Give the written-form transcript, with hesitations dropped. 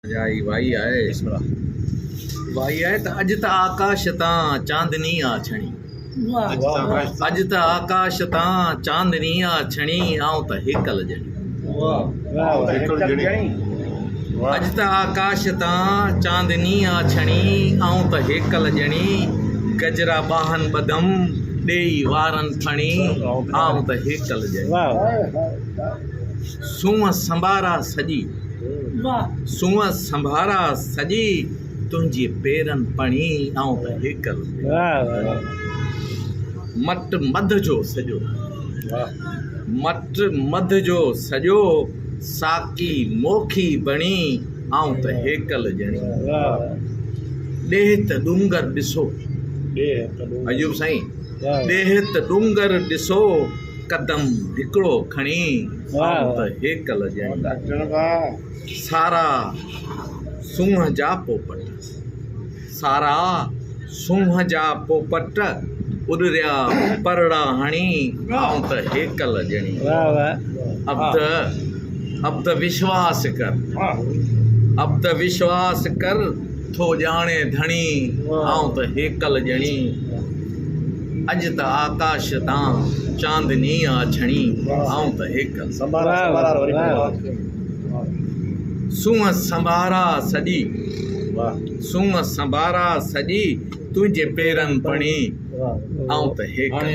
जाई वाई आहे वाई आहे त अॼु त आकाश तां चांदनी आ छणी अॼु त आकाश तां चांदनी आ छणी आऊं त हिकल ॼणी अॼु त आकाश तां चांदनी आ छणी आऊं त हिकल ॼणी गजरा बाहन बदम ॾेई वारनि फणी आऊं त हिकल ॼणी सूंहं संभारा सॼी सूंहं संभारा सॼी तुंहिंजी पेरनि पणी आऊं त हिकल मट मध जो सॼो मट मध जो सॼो साकी मोखी बणी आऊं त हेकल ॼणी ॾेह त डूंगर ॾिसो अयूब साईं ॾेह त डूंगर ॾिसो कदम हिकिड़ो खणी आऊं त हेकल ॼणी सारा सूंहं जा पोपट सारा सूंहं जा पोपट उॾरिया परड़ा हणी आऊं त हेकल ॼणी अब त विश्वास कर अब त विश्वास कर थो ॼाणे धणी आऊं त हेकल ॼणी अॼु त आकाश तां चांदनी आ छणी आऊं त हेकल सूंहं संभारा सॼी सूंहं संभारा सॼी तुंहिंजे पेरनि पणी आऊं त हेकल